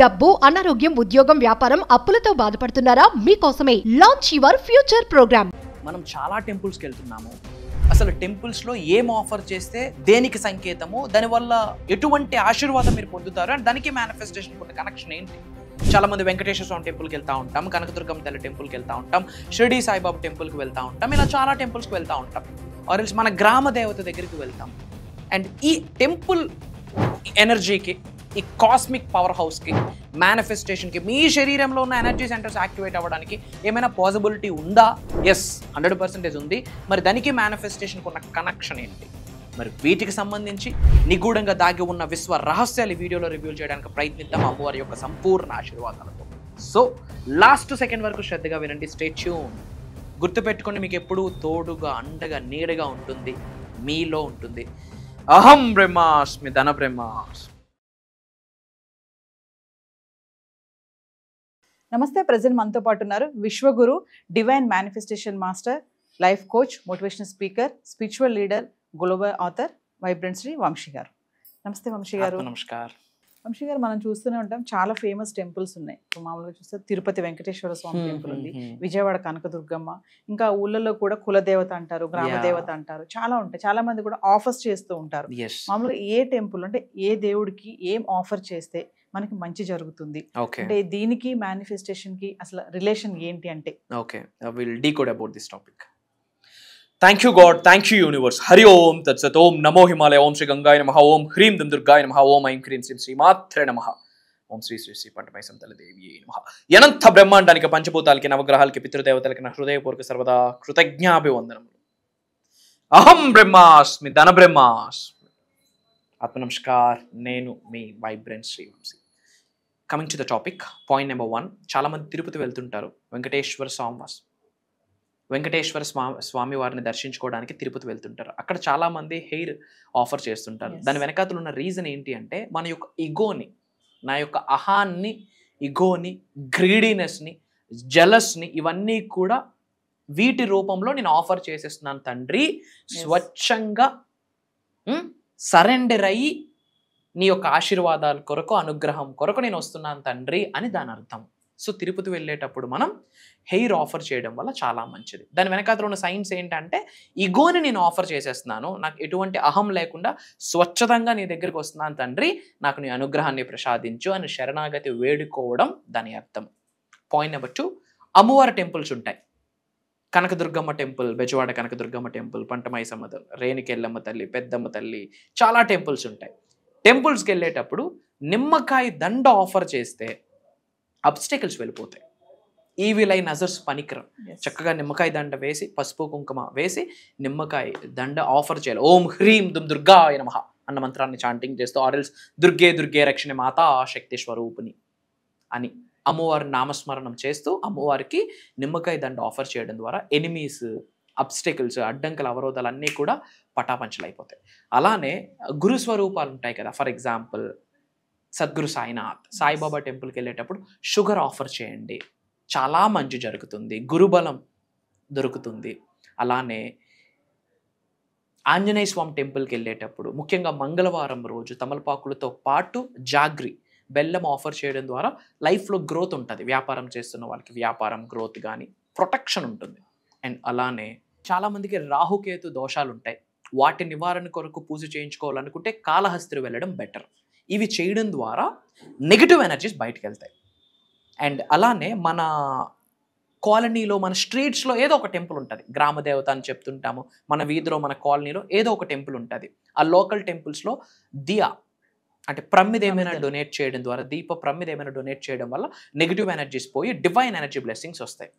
డబ్బు, అనారోగ్యం, ఉద్యోగం, వ్యాపారం, అప్పులతో బాధపడుతున్నారా? మీకోసమే లాంచ్ యువర్ ఫ్యూచర్ ప్రోగ్రామ్. మనం చాలా టెంపుల్స్కి వెళ్తున్నాము. అసలు టెంపుల్స్లో ఏం ఆఫర్ చేస్తే దేనికి సంకేతము, దానివల్ల ఎటువంటి ఆశీర్వాదం మీరు పొందుతారు అండ్ దానికి మేనిఫెస్టేషన్ ఉన్న కనెక్షన్ ఏంటి? చాలా మంది వెంకటేశ్వర స్వామి టెంపుల్కి వెళ్తూ ఉంటాం, కనకదుర్గమ్మ తల్లి టెంపుల్కి వెళ్తూ ఉంటాం, షిరిడి సాయిబాబా టెంపుల్కి వెళ్తూ ఉంటాం, ఇలా చాలా టెంపుల్స్కి వెళ్తూ ఉంటాం. ఆర్ఎల్స్ మన గ్రామ దేవత దగ్గరికి వెళ్తాం. అండ్ ఈ టెంపుల్ ఎనర్జీకి, ఈ కాస్మిక్ పవర్ హౌస్కి, మేనిఫెస్టేషన్కి, మీ శరీరంలో ఉన్న ఎనర్జీ సెంటర్స్ యాక్టివేట్ అవ్వడానికి ఏమైనా పాసిబిలిటీ ఉందా? ఎస్, 100% ఉంది. మరి దానికి మేనిఫెస్టేషన్కి ఉన్న కనెక్షన్ ఏంటి? మరి వీటికి సంబంధించి నిగూఢంగా దాగి ఉన్న విశ్వ రహస్యాలు ఈ వీడియోలో రివ్యూ చేయడానికి ప్రయత్నిద్దాం అమ్మవారి యొక్క సంపూర్ణ ఆశీర్వాదాలతో. సో లాస్ట్ సెకండ్ వరకు శ్రద్ధగా వినండి. Stay tune. గుర్తుపెట్టుకోండి, మీకు ఎప్పుడూ తోడుగా, అండగా, నీడగా ఉంటుంది, మీలో ఉంటుంది. అహం బ్రహ్మాస్మి ధన బ్రహ్మాస్మి. నమస్తే. ప్రజెంట్ మనతో పాటు ఉన్నారు విశ్వగురు, divine manifestation master, life coach, motivational speaker, spiritual leader, global author, vibrant Shri Vamshi garu. నమస్తే వంశీ గారు. నమస్కారం వంశీ గారు. మనం చూస్తూనే ఉంటాం, చాలా ఫేమస్ టెంపుల్స్ ఉన్నాయి. మామూలుగా చూస్తే తిరుపతి వెంకటేశ్వర స్వామి టెంపుల్ ఉంది, విజయవాడ కనకదుర్గమ్మ, ఇంకా ఊళ్ళలో కూడా కులదేవత అంటారు, గ్రామ దేవత అంటారు, చాలా ఉంటాయి. చాలా మంది కూడా ఆఫర్స్ చేస్తూ ఉంటారు. మామూలుగా ఏ టెంపుల్ అంటే ఏ దేవుడికి ఏం ఆఫర్ చేస్తే మనకి మంచి జరుగుతుంది అంటే దీనికి మేనిఫెస్టేషన్ కి అసలు రిలేషన్ ఏంటి అంటే? Okay, will decode about this topic. Thank you God, thank you universe. Hari ఓం తత్సత్. ఓం నమో హిమాలయ, ఓం శ్రీ గంగాయ నమః, ఓం హ్రీం దం దుర్గాయ నమః, ఓం ఐం క్రీం శ్రీం శ్రీమాత్రే నమః, ఓం శ్రీ శ్రీ శ్రీ పంటమై సంతలదేవి నమః. అనంత బ్రహ్మాండానికి, పంచభూతాలకి, నవగ్రహాలకి, పితృదేవతలకి నా హృదయపూర్వక సర్వదా కృతజ్ఞాభివందనములు. అహం బ్రహ్మాస్మి ధన బ్రహ్మాస్మి. ఆత్మ నమస్కార్. నేను మీ vibrant Shri Vamshi. Coming to the topic, point number 1. చాలామంది తిరుపతి వెళ్తుంటారు, వెంకటేశ్వర స్వామి వారిని దర్శించుకోవడానికి తిరుపతి వెళ్తుంటారు. అక్కడ చాలామంది హెయిర్ ఆఫర్ చేస్తుంటారు. దాని వెనకాతలు ఉన్న రీజన్ ఏంటి అంటే, మన యొక్క ఇగోని, నా యొక్క అహాన్ని, ఇగోని, గ్రీడీనెస్ని, జలస్ని, ఇవన్నీ కూడా వీటి రూపంలో నేను ఆఫర్ చేసేస్తున్నాను తండ్రి. స్వచ్ఛంగా సరెండర్ అయ్యి నీ యొక్క ఆశీర్వాదాల కొరకు, అనుగ్రహం కొరకు నేను వస్తున్నాను తండ్రి అని దాని అర్థం. సో తిరుపతి వెళ్ళేటప్పుడు మనం హెయిర్ ఆఫర్ చేయడం వల్ల చాలా మంచిది. దాని వెనకాతలో ఉన్న సైన్స్ ఏంటంటే, ఇగోని నేను ఆఫర్ చేసేస్తున్నాను, నాకు ఎటువంటి అహం లేకుండా స్వచ్ఛతంగా నీ దగ్గరికి వస్తున్నాను తండ్రి, నాకు నీ అనుగ్రహాన్ని ప్రసాదించు అని శరణాగతి వేడుకోవడం దాని అర్థం. పాయింట్ నెంబర్ 2, అమ్మవారి టెంపుల్స్ ఉంటాయి. కనకదుర్గమ్మ టెంపుల్, బెజవాడ కనకదుర్గమ్మ టెంపుల్, పంటమైసమ్మ తల్లి, రేణికెళ్ళమ్మ తల్లి, పెద్దమ్మ తల్లి, చాలా టెంపుల్స్ ఉంటాయి. టెంపుల్స్కి వెళ్ళేటప్పుడు నిమ్మకాయ దండ ఆఫర్ చేస్తే అబ్స్టెకల్స్ వెళ్ళిపోతాయి. ఈవిల్ అయిన నజర్స్ పనికిరం. చక్కగా నిమ్మకాయ దండ వేసి, పసుపు కుంకుమ వేసి, నిమ్మకాయ దండ ఆఫర్ చేయాలి. ఓం హ్రీం దుమ్ దుర్గాయ నమః అన్న మంత్రాన్ని చాంటింగ్ చేస్తూ, ఆర్ఎల్స్ దుర్గే దుర్గే రక్షణ మాతా శక్తి స్వరూపిణి అని అమ్మవారి నామస్మరణం చేస్తూ అమ్మవారికి నిమ్మకాయ దండ ఆఫర్ చేయడం ద్వారా ఎనిమీస్, అబ్స్టెకల్స్, అడ్డంకుల, అవరోధాలు అన్నీ కూడా పటాపంచలు అయిపోతాయి. అలానే గురు స్వరూపాలు ఉంటాయి కదా. ఫర్ ఎగ్జాంపుల్ సద్గురు సాయినాథ్, సాయిబాబా టెంపుల్కి వెళ్ళేటప్పుడు షుగర్ ఆఫర్ చేయండి, చాలా మంచి జరుగుతుంది, గురుబలం దొరుకుతుంది. అలానే ఆంజనేయ స్వామి టెంపుల్కి వెళ్ళేటప్పుడు ముఖ్యంగా మంగళవారం రోజు తమలపాకులతో పాటు జాగ్రి, బెల్లం ఆఫర్ చేయడం ద్వారా లైఫ్లో గ్రోత్ ఉంటుంది. వ్యాపారం చేస్తున్న వాళ్ళకి వ్యాపారం గ్రోత్ కానీ, ప్రొటెక్షన్ ఉంటుంది. అండ్ అలానే చాలామందికి రాహుకేతు దోషాలు ఉంటాయి. వాటి నివారణ కొరకు పూజ చేయించుకోవాలనుకుంటే కాళహస్తి వెళ్ళడం బెటర్. ఇవి చేయడం ద్వారా నెగిటివ్ ఎనర్జీస్ బయటకు వెళ్తాయి. అండ్ అలానే మన కాలనీలో, మన స్ట్రీట్స్లో ఏదో ఒక టెంపుల్ ఉంటుంది. గ్రామదేవత అని చెప్తుంటాము. మన వీధిలో, మన కాలనీలో ఏదో ఒక టెంపుల్ ఉంటుంది. ఆ లోకల్ టెంపుల్స్లో దియా అంటే ప్రమిద ఏమైనా డొనేట్ చేయడం ద్వారా, ప్రమిద ఏమైనా డొనేట్ చేయడం వల్ల నెగిటివ్ ఎనర్జీస్ పోయి డివైన్ ఎనర్జీ బ్లెస్సింగ్స్ వస్తాయి.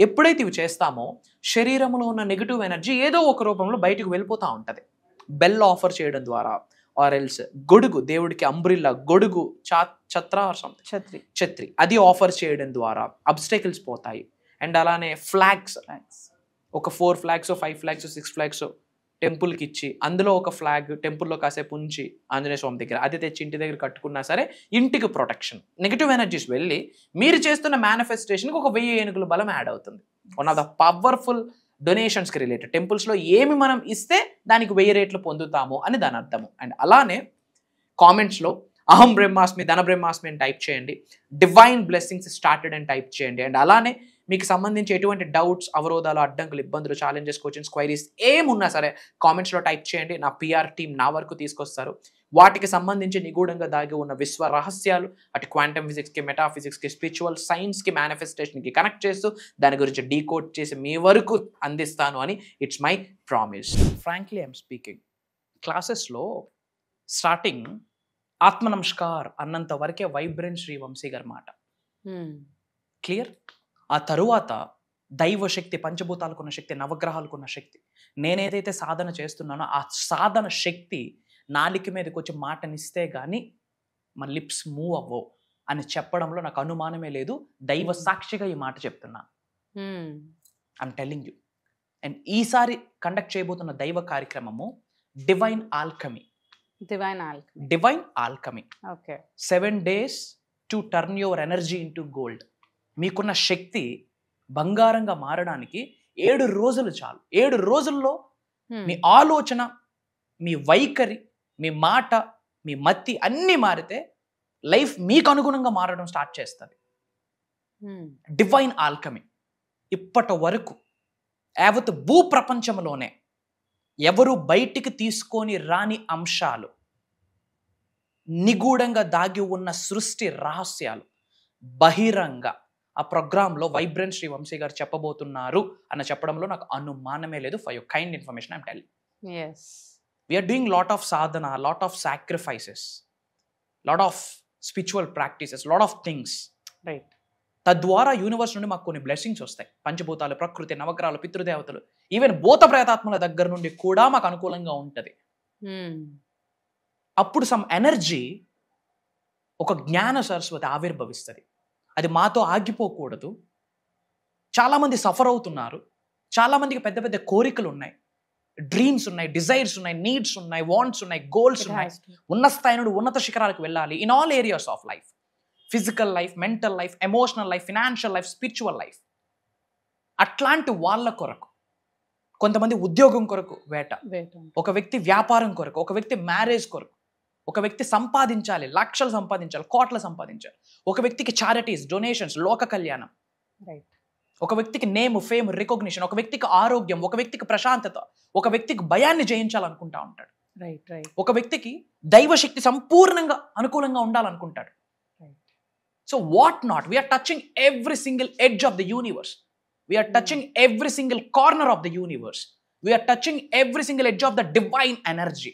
ఎప్పుడైతే ఇవి చేస్తామో శరీరంలో ఉన్న నెగిటివ్ ఎనర్జీ ఏదో ఒక రూపంలో బయటకు వెళ్ళిపోతూ ఉంటుంది. బెల్ ఆఫర్ చేయడం ద్వారా, ఆర్ ఎల్స్ గొడుగు, దేవుడికి అంబ్రిల్లా, గొడుగు, ఛత్రి అది ఆఫర్ చేయడం ద్వారా అబ్స్టెకల్స్ పోతాయి. అండ్ అలానే ఫ్లాగ్స్, ఒక 4 ఫ్లాగ్స్, 5 ఫ్లాగ్స్, 6 ఫ్లాగ్స్ టెంపుల్కి ఇచ్చి, అందులో ఒక ఫ్లాగ్ టెంపుల్లో కాసేపు ఉంచి ఆంజనేయ స్వామి దగ్గర అది తెచ్చి ఇంటి దగ్గర కట్టుకున్నా సరే ఇంటికి ప్రొటెక్షన్. నెగిటివ్ ఎనర్జీస్ వెళ్ళి మీరు చేస్తున్న మేనిఫెస్టేషన్కి ఒక 1000 ఏనుగుల బలం యాడ్ అవుతుంది. వన్ ఆఫ్ ద పవర్ఫుల్ డొనేషన్స్కి రిలేటెడ్. టెంపుల్స్లో ఏమి మనం ఇస్తే దానికి 1000 రెట్లు పొందుతాము అని దాని అర్థము. అండ్ అలానే కామెంట్స్లో అహం బ్రహ్మాస్మి ధన బ్రహ్మాస్మి అని టైప్ చేయండి, డివైన్ బ్లెస్సింగ్స్ స్టార్టెడ్ అని టైప్ చేయండి. అండ్ అలానే మీకు సంబంధించి ఎటువంటి డౌట్స్, అవరోధాలు, అడ్డంకులు, ఇబ్బందులు, ఛాలెంజెస్, క్వశ్చన్స్, క్వైరీస్ ఏమున్నా సరే కామెంట్స్లో టైప్ చేయండి. నా పిఆర్ టీం నా వరకు తీసుకొస్తారు. వాటికి సంబంధించి నిగూఢంగా దాగి ఉన్న విశ్వ రహస్యాలు, అటు క్వాంటమ్ ఫిజిక్స్కి, మెటాఫిజిక్స్కి, స్పిరిచువల్ సైన్స్కి, మేనిఫెస్టేషన్కి కనెక్ట్ చేస్తూ దాని గురించి డీకోడ్ చేసి మీ వరకు అందిస్తాను అని it's my promise. Frankly I'm speaking, క్లాసెస్లో స్టార్టింగ్ ఆత్మ నమస్కార్ అన్నంత వరకే వైబ్రెంట్ శ్రీ వంశీ గారి మాట క్లియర్. ఆ తరువాత దైవశక్తి, పంచభూతాలకున్న శక్తి, నవగ్రహాలకున్న శక్తి, నేనేదైతే సాధన చేస్తున్నానో ఆ సాధన శక్తి నాలిక మీదకి వచ్చి మాటనిస్తే కానీ మా లిప్స్ మూవ్ అవ్వవు అని చెప్పడంలో నాకు అనుమానమే లేదు. దైవ సాక్షిగా ఈ మాట చెప్తున్నాను. I'm telling you. అండ్ ఈసారి కండక్ట్ చేయబోతున్న దైవ కార్యక్రమము divine alchemy. Divine alchemy. 7 days to turn your energy into gold. మీకున్న శక్తి బంగారంగా మారడానికి 7 రోజులు చాలు. 7 రోజుల్లో మీ ఆలోచన, మీ వైఖరి, మీ మాట, మీ మతి అన్నీ మారితే లైఫ్ మీకు అనుగుణంగా మారడం స్టార్ట్ చేస్తుంది. Divine alchemy. ఇప్పటి వరకు యావత్ భూ ప్రపంచంలోనే ఎవరు బయటికి తీసుకొని రాని అంశాలు, నిగూఢంగా దాగి ఉన్న సృష్టి రహస్యాలు బహిరంగ ఆ ప్రోగ్రాంలో వైబ్రెంట్ శ్రీ వంశీ గారు చెప్పబోతున్నారు అన్న చెప్పడంలో నాకు అనుమానమే లేదు. For your kind information I'm telling. We are doing lot of sadhana, lot of sacrifices, lot of spiritual practices, lot of things. Right. తద్వారా యూనివర్స్ నుండి మాకు కొన్ని బ్లెస్సింగ్స్ వస్తాయి. పంచభూతాలు, ప్రకృతి, నవగ్రహాలు, పితృదేవతలు, ఈవెన్ భూత ప్రేతాత్మల దగ్గర నుండి కూడా మాకు అనుకూలంగా ఉంటుంది. అప్పుడు సమ్ ఎనర్జీ, ఒక జ్ఞాన సరస్వతి ఆవిర్భవిస్తుంది. అది మాతో ఆగిపోకూడదు. చాలామంది సఫర్ అవుతున్నారు. చాలామందికి పెద్ద పెద్ద కోరికలు ఉన్నాయి, డ్రీమ్స్ ఉన్నాయి, డిజైర్స్ ఉన్నాయి, నీడ్స్ ఉన్నాయి, వాంట్స్ ఉన్నాయి, గోల్స్ ఉన్నాయి. ఉన్న స్థాయి నుండి ఉన్నత శిఖరాలకు వెళ్ళాలి in all areas of life. Physical life, mental life, emotional life, financial life, spiritual life. అట్లాంటి వాళ్ళ కొరకు, కొంతమంది ఉద్యోగం కొరకు వేట, ఒక వ్యక్తి వ్యాపారం కొరకు, ఒక వ్యక్తి మ్యారేజ్ కొరకు, ఒక వ్యక్తి సంపాదించాలి, లక్షలు సంపాదించాలి, కోట్లు సంపాదించాలి, ఒక వ్యక్తికి చారిటీస్, డొనేషన్స్, లోక కళ్యాణం, ఒక వ్యక్తికి నేమ్, ఫేమ్, రికగ్నిషన్, ఒక వ్యక్తికి ఆరోగ్యం, ఒక వ్యక్తికి ప్రశాంతత, ఒక వ్యక్తికి భయాన్ని జయించాలనుకుంటా ఉంటాడు. ఒక వ్యక్తికి దైవశక్తి సంపూర్ణంగా అనుకూలంగా ఉండాలనుకుంటాడు. So what not? We are touching every single edge of the universe. We are touching every single corner of the universe. We are touching every single edge of the divine energy.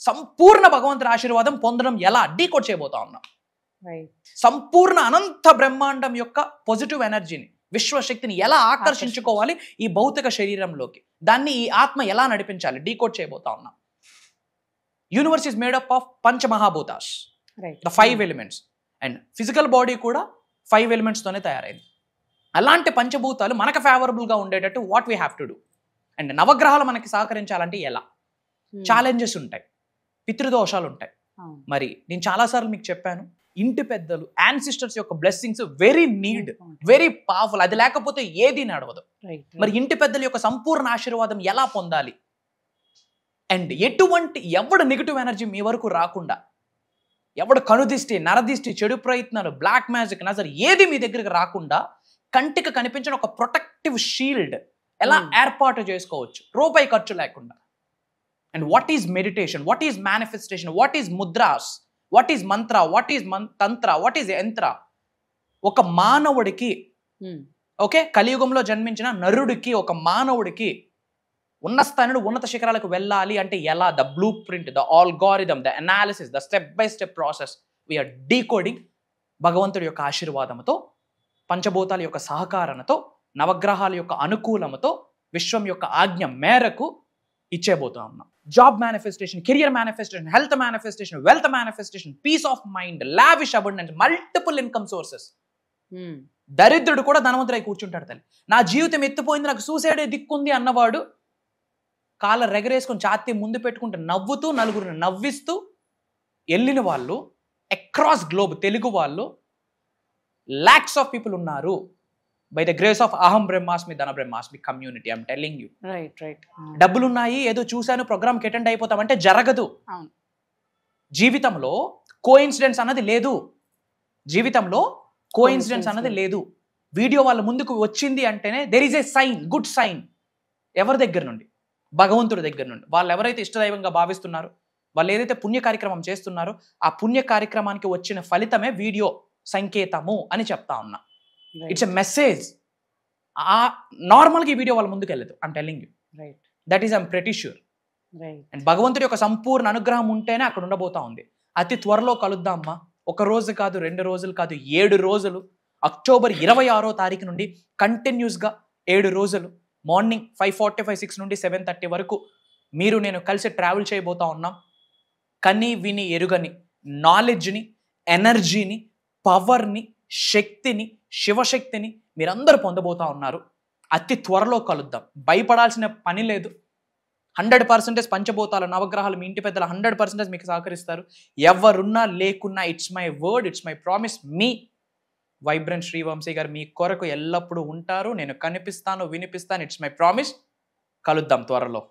సంపూర్ణ భగవంతుడి ఆశీర్వాదం పొందడం ఎలా decode చేయబోతా ఉన్నాం. సంపూర్ణ అనంత బ్రహ్మాండం యొక్క positive ఎనర్జీని, విశ్వశక్తిని ఎలా ఆకర్షించుకోవాలి ఈ భౌతిక శరీరంలోకి, దాన్ని ఈ ఆత్మ ఎలా నడిపించాలి డీకోడ్ చేయబోతా ఉన్నాం. Universe is made up of పంచమహాభూతాస్, the 5 elements. And physical body కూడా 5 elements తోనే తయారైంది. అలాంటి పంచభూతాలు మనకు ఫేవరబుల్గా ఉండేటట్టు what we have to do. And నవగ్రహాలు మనకి సహకరించాలంటే ఎలా? ఛాలెంజెస్ ఉంటాయి, పితృదోషాలు ఉంటాయి. మరి నేను చాలాసార్లు మీకు చెప్పాను, ఇంటి పెద్దలు, యాన్సిస్టర్స్ యొక్క blessings very need, very powerful. అది లేకపోతే ఏది నడవదు. మరి ఇంటి పెద్దల యొక్క సంపూర్ణ ఆశీర్వాదం ఎలా పొందాలి? అండ్ ఎటువంటి ఎవడు నెగిటివ్ ఎనర్జీ మీ వరకు రాకుండా, ఎవడు కనుదిష్టి, నరదిష్టి, చెడు ప్రయత్నాలు, బ్లాక్ మ్యాజిక్, నజర్ ఏది మీ దగ్గరికి రాకుండా కంటికి కనిపించిన ఒక ప్రొటెక్టివ్ షీల్డ్ ఎలా ఏర్పాటు చేసుకోవచ్చు రూపాయి ఖర్చు లేకుండా. And what is meditation, what is manifestation, what is mudras, what is Mantra, what is Tantra, what is యంత్ర? ఒక మానవుడికి, ఓకే, కలియుగంలో జన్మించిన నరుడికి, ఒక మానవుడికి ఉన్న స్థాయి ఉన్నత శిఖరాలకు వెళ్ళాలి అంటే ఎలా? The blueprint, the algorithm, the analysis, the step by step process we are decoding భగవంతుడి యొక్క ఆశీర్వాదంతో, పంచభూతాల యొక్క సహకారంతో, నవగ్రహాల యొక్క అనుకూలంతో, విశ్వం యొక్క ఆజ్ఞ మేరకు ఇచ్చేబోతా ఉన్నాం. Job manifestation, career manifestation, health manifestation, wealth manifestation, peace of mind, lavish abundance, multiple income sources. దరిద్రుడు కూడా ధనవంతుడై కూర్చుంటాడు. తల్లి, నా జీవితం ఎత్తిపోయింది, నాకు సూసైడే దిక్కుంది అన్నవాడు కాళ్ళ రెగరేసుకొని ఛాతీ ముందు పెట్టుకుంటూ నవ్వుతూ, నలుగురిని నవ్విస్తూ వెళ్ళిన వాళ్ళు అక్రాస్ గ్లోబ్, తెలుగు వాళ్ళు లాక్స్ ఆఫ్ పీపుల్ ఉన్నారు. బై ద గ్రేస్ ఆఫ్ అహం బ్రహ్మాస్మి ధన బ్రహ్మాస్మి కమ్యూనిటీ. I'm telling you. డబ్బులున్నాయి, ఏదో చూశాను, ప్రోగ్రామ్కి అటెండ్ అయిపోతామంటే జరగదు. జీవితంలో కోఇన్సిడెన్స్ అన్నది లేదు జీవితంలో, కోఇన్సిడెన్స్ అన్నది లేదు. వీడియో వాళ్ళ ముందుకు వచ్చింది అంటేనే there is a sign, good sign. ఎవరి దగ్గర నుండి? భగవంతుడి దగ్గర నుండి. వాళ్ళు ఎవరైతే ఇష్టదైవంగా భావిస్తున్నారో, వాళ్ళు ఏదైతే పుణ్య కార్యక్రమం చేస్తున్నారో ఆ పుణ్య కార్యక్రమానికి వచ్చిన ఫలితమే వీడియో సంకేతము అని చెప్తా ఉన్నా. It's a message. నార్మల్గా ఈ వీడియో వాళ్ళ ముందుకు వెళ్ళదు. I'm telling you, that is I'm pretty sure. And భగవంతుడి యొక్క సంపూర్ణ అనుగ్రహం ఉంటేనే అక్కడ ఉండబోతా ఉంది. అతి త్వరలో కలుద్దామా. ఒక రోజు కాదు, 2 రోజులు కాదు, 7 రోజులు. అక్టోబర్ 26వ తారీఖు నుండి కంటిన్యూస్గా 7 రోజులు మార్నింగ్ 5:45, 6 నుండి 7:30 వరకు మీరు నేను కలిసి ట్రావెల్ చేయబోతా ఉన్నాం. కని విని ఎరుగని నాలెడ్జ్ని, ఎనర్జీని, పవర్ని, శక్తిని, శివశక్తిని మీరందరూ పొందబోతా ఉన్నారు. అతి త్వరలో కలుద్దాం. భయపడాల్సిన పని లేదు. 100% పంచభూతాలు, నవగ్రహాలు, మీ ఇంటి పెద్దలు 100% మీకు సహకరిస్తారు. ఎవరున్నా లేకున్నా, it's my word, it's my promise. Me vibrant Srivamshi గారు మీ కొరకు ఎల్లప్పుడూ ఉంటారు. నేను కనిపిస్తాను, వినిపిస్తాను. It's my promise. కలుద్దాం త్వరలో.